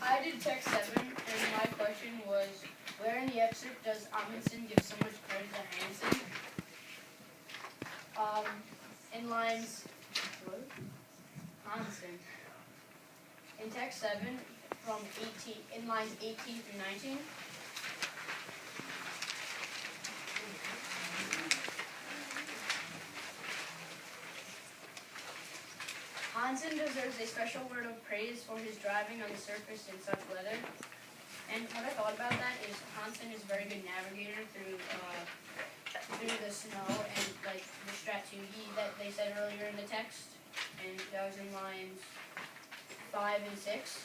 I did text 7, and my question was, where in the excerpt does Amundsen give so much credit to Hansen? In lines, what? Hansen. In text 7, from 18, in lines 18 through 19, Hansen deserves a special word of praise for his driving on the surface in such weather. And what I thought about that is Hansen is a very good navigator through the snow and like the strategy that they said earlier in the text, and that was in lines 5 and 6.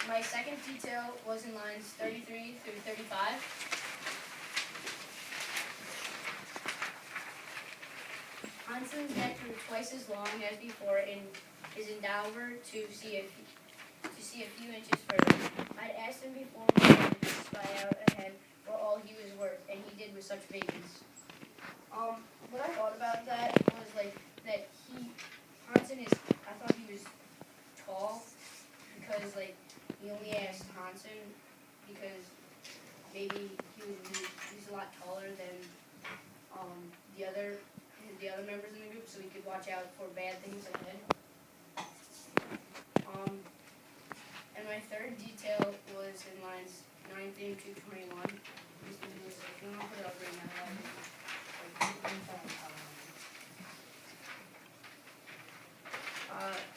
My second detail was in lines 33 through 35. Hansen's neck grew twice as long as before in his endeavor to see a few inches further. I'd asked him before we started to spy out ahead for all he was worth, and he did with such vagaries. What I thought about that was like that Hansen is. I thought he was tall because like he only asked Hansen because maybe he's a lot taller than the other members in the group, so he could watch out for bad things ahead. And my third detail was in lines 19 to 21. If you want to put it up right now.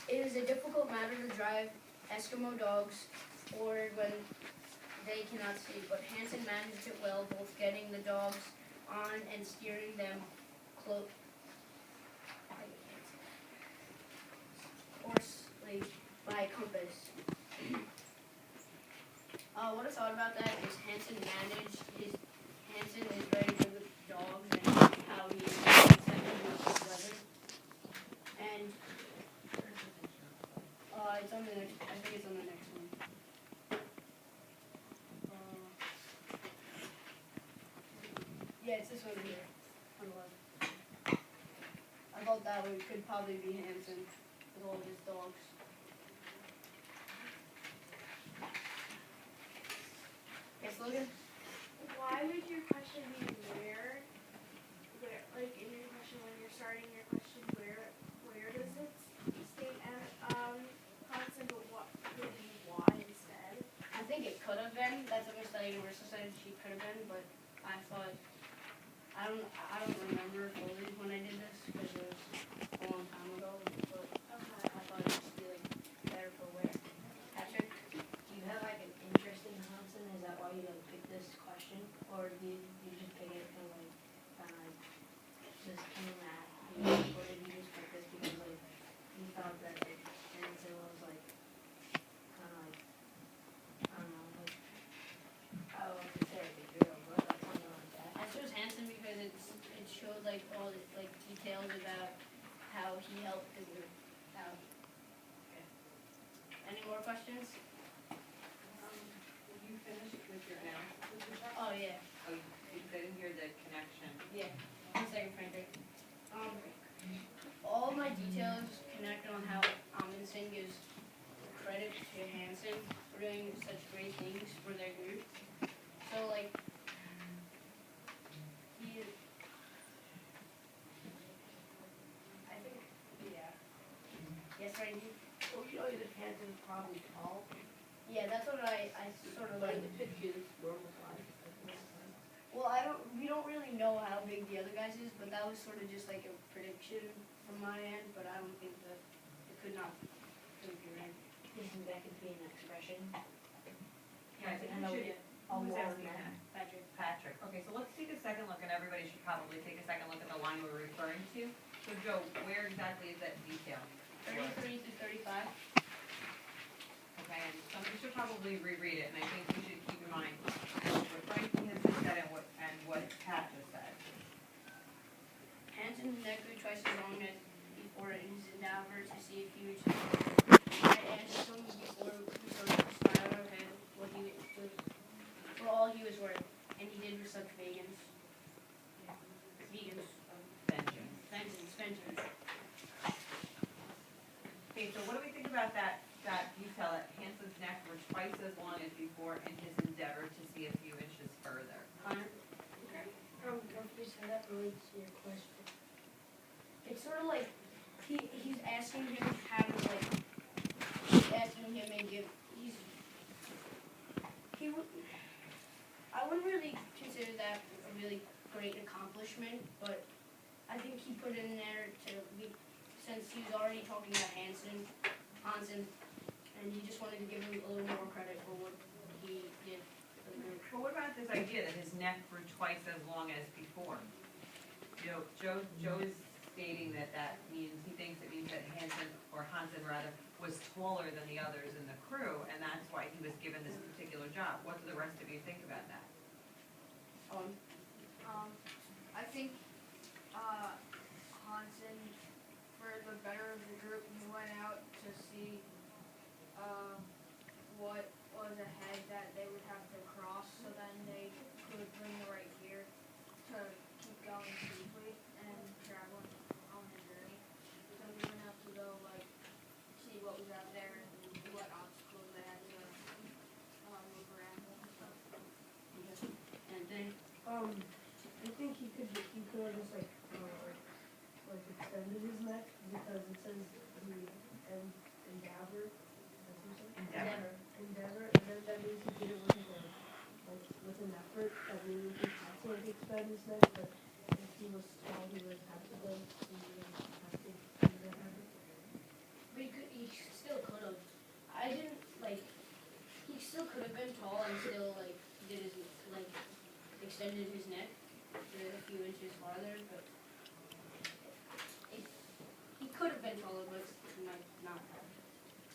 It is a difficult matter to drive Eskimo dogs forward when they cannot see, but Hansen managed it well, both getting the dogs on and steering them closely by compass. What I thought about that is Hansen is very good with dogs and how he is with weather. And it's on the next. I think it's on the next one. Yeah, it's this one here. On the left. I thought that one could probably be Hansen with all of his dogs. Yes, Logan? Why would your question be where, like in your question, when you're starting your question, where does it state Hansen, but what would be why instead? I think it could have been. That's what Miss Universal said she could have been, but I thought, I don't remember fully when I did this because it was a long time ago, but I thought it would be like better for where. Patrick? Do you have like an interest in Hansen? Is that why you like picked this question, or do you just pick it kind of just came at you, or did you just pick this because like you thought that Hansen was like kind of like I don't know like I don't know what to say like real good or something like that? I chose Hansen because it showed like all the like details about how he helped the group out. Okay. Any more questions? Did you finish with your analysis? Oh yeah. Oh, I didn't hear the connection. Yeah. 1 second, Frank. All my details connect on how Amundsen gives credit to Hansen for doing such great things for their group. So like I think yes, right. Well, you know that Hansen's probably tall. Yeah, that's what I sort of like. The picture is normal size. Well, we don't really know how big the other guys is, but that was sort of just like a prediction from my end, but I don't think that it could be right. You think that could be an expression? Yeah, I think we should. Who's asking that? Patrick. Patrick. Okay, so let's take a second look, and everybody should probably take a second look at the line we're referring to. So Joe, where exactly is that detail? 33 through 35. Okay, and somebody should probably reread it, and I think we should keep in mind what Frankie has just said and what Pat just said. Hansen's neck grew twice as long as before in his endeavor to see if he would. I asked him before we started to spy out ahead what he was for all he was worth, and he did with such vegans. Vengeance. Vengeance. extensions. Okay, so what do we think about that detail that Hanson's neck were twice as long as before in his endeavor to see a few inches further? Connor? What you said that relates to your question. It's sort of like he's asking him how to like he's asking him and give he would I wouldn't really consider that a really great accomplishment, but I think he put it in there to be since he was already talking about Hanson, and he just wanted to give him a little more credit for what he did for the group. But what about this idea that his neck grew twice as long as before? You know, Joe is stating that means, he thinks it means that Hanson rather, was taller than the others in the crew, and that's why he was given this particular job. What do the rest of you think about that? I think, Hansen, for the better of the group, he went out to see, what was ahead that they would have to cross, so then they could bring the right gear to keep going safely and traveling on the journey. So he went out to go, like, see what was out there and what obstacles they had to, move around with and stuff. And then I think he could have just like extended his neck because it says the endeavor. That's what it says? Endeavor, and then that means he did it with an effort. That means he had to expand his neck, but if he was tall, he would have to go. He would have to do that habit. but he still could have. I didn't like. He still could have been tall and still like did his like extended his neck a few inches farther, but he could have been taller, but not.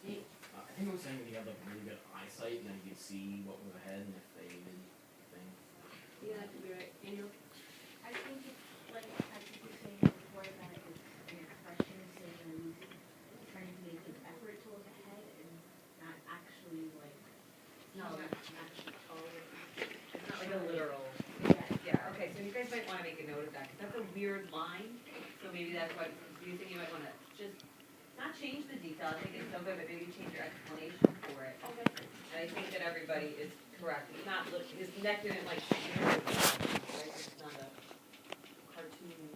I think I was saying he had like really good eyesight and then he could see what was ahead and if they did thing. Yeah, that could be right. Andrew? I think it's like I think you're saying before that it's an expression saying trying to make an effort to look ahead and not actually like No, not actually taller. it's not like a literal. Yeah, okay, so you guys might wanna make a note of that, cause that's a weird line, so maybe that's what, do you think you might wanna just, not change the detail, I think it's so good, but maybe change your explanation for it. Okay. And I think that everybody is correct, it's not, look, his neck didn't like, right, it's not a cartoon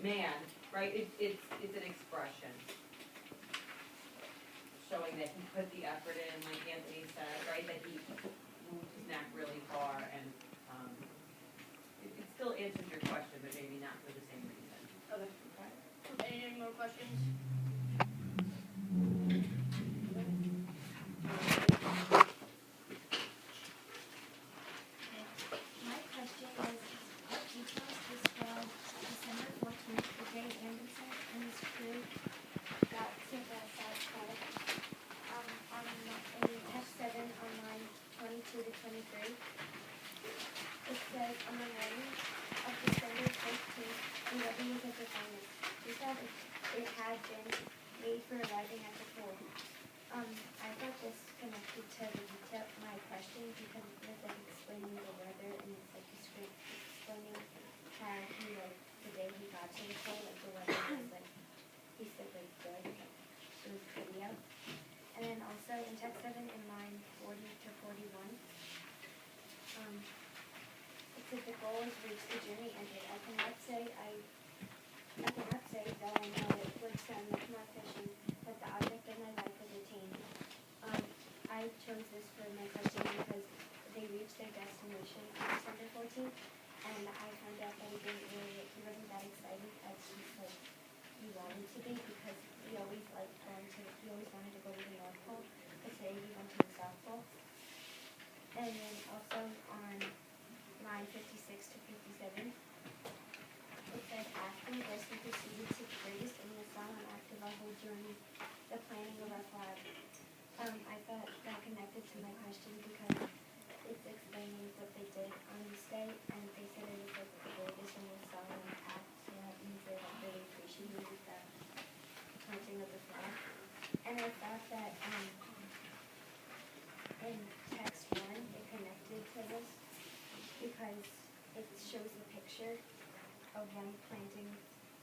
man, right, it's an expression. Showing that he put the effort in, like Anthony said, right, that he moved his neck really far, and, it still answers your question, but maybe not for the same reason. Okay. Any more questions? My question is, what details describe December 14th, the day Anderson and his crew got to the South Pole? In test 7 on line 22 to 23, it says on the morning of December 15th, the weather was at the finest. He said it had been made for arriving at the pole. I thought this connected to the detail my question because it was like explaining the weather and it's like explaining how he like the day he got to the pole, like the weather was like he said like good, like it was pretty out. And then also in text 7 in line 40 to 41, it says the goal is reached, the journey ended. I cannot say though I know it would sound much more efficient that the object of my life was attained. I chose this for my question because they reached their destination on December 14th, and I found out that he wasn't that excited as he wanted to be because he always wanted to go to the North Pole, but today he went to the South Pole. And then also on line 56 to 57, it says after this we proceeded to the greatest and the silent act of our whole journey, the planning of our flag. I thought that connected to my question because it's explaining what they did on this day, and they said it was like the greatest and the silent act, so that means they like really appreciated the planting of the flag. And I thought that in text 1 it connected to this because it shows the picture of them planting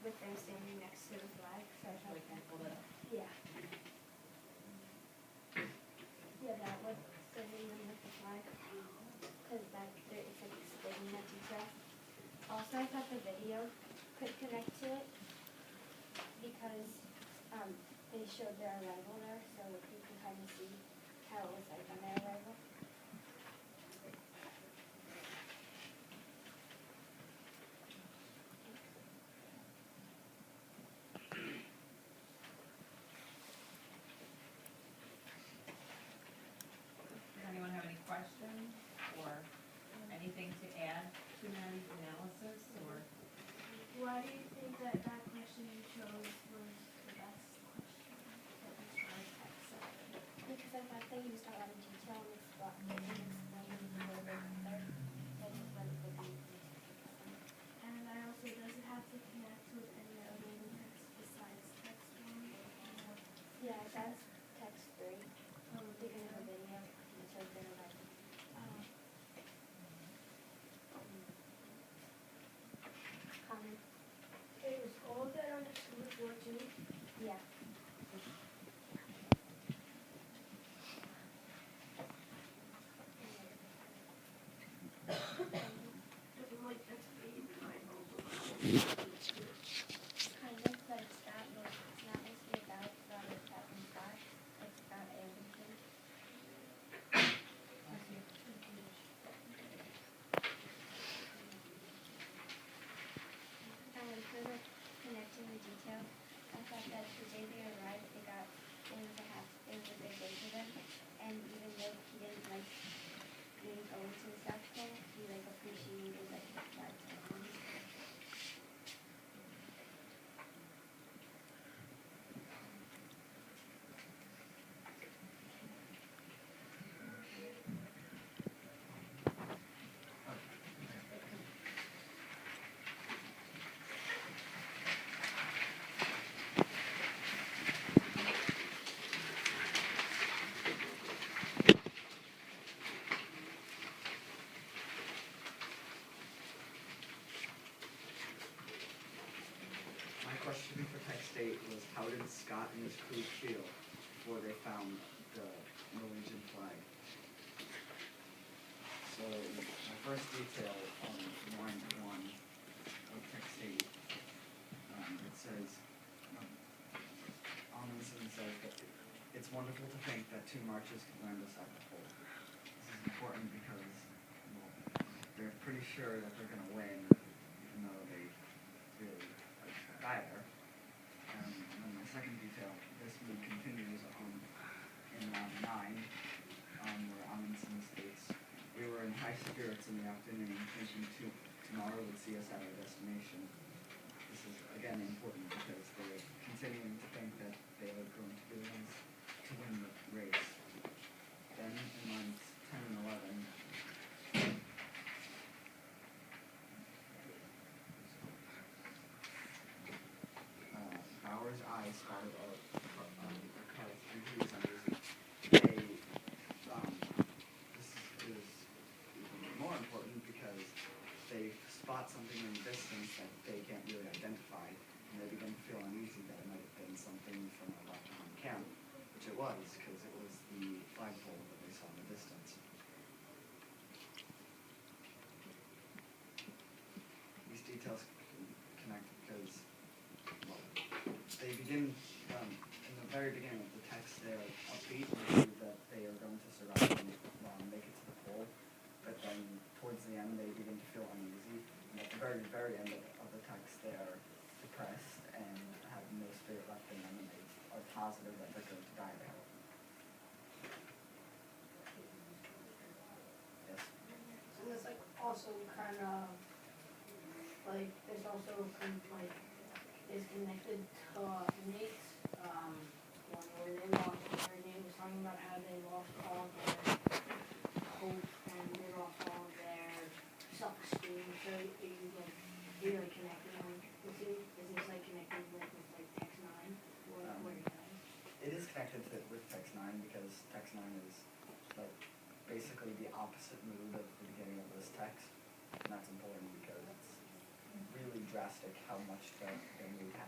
with them standing next to the flag, so I thought Like, can you pull that up? yeah. Yeah, that would standing them with the flag, because that there it's like explaining that detail. Also, I thought the video could connect to it because they showed their arrival there, so you could kind of see how it was like on their arrival. Does anyone have any questions or anything to add to Maddie's analysis or? Why do you think that that question you chose was the best question that was for text side? Because I thought they used a lot of detail and explaining where they got there. So I just wanted to be And I also, does it have to connect with any other text besides text one? yeah, that's text 3. Or Because of the video, it showed their arrival. Comment? It was all of that understood before too. Yeah. Like that's me, kind of. Kind of, but it's not mostly about that one spot. It's about everything. For the connecting the detail, I thought that the day they arrived, it was a big day for them. And even though he didn't like being going to the South Pole, he like appreciated like that time. My question for text 8 was, how did Scott and his crew feel before they found the Norwegian flag? So my first detail on line 1 of text 8, it says, Amundsen says that it's wonderful to think that 2 marches could land us at the pole. This is important because, well, they're pretty sure that they're going to win, even though they really die there. And then my second detail, this mood continues in line 9, where Amundsen states, we were in high spirits in the afternoon, thinking tomorrow would see us at our destination. This is, again, important because they're continuing to think that they are going to be the ones to win the race. Then in lines 10 and 11, Bauer's eye spotted a car 3 degrees under his. This is even more important because they spot something in the distance that they can't really identify, and they begin to feel uneasy that it might have been something from a left behind camp, which it was, because it was the flagpole that they saw in the distance. These details connect because, well, they begin, in the very beginning of the text, they're upbeat and believe that they are going to survive and make it to the pole, but then towards the end they begin to feel uneasy, and at the very, very end of the text they are depressed and have no spirit left in them, and they are positive that they're going to die there. Yes? So there's like also kind of like there's also kind of like is connected to Nate's one where they lost where Nate was talking about how they lost all of their hope and they lost all of their self-esteem. So you like connecting is this like connected with like text 9 where he dies? It is connected with text 9 because text 9 is like basically the opposite mood of the beginning of this text, and that's important because it's really drastic how much the mood has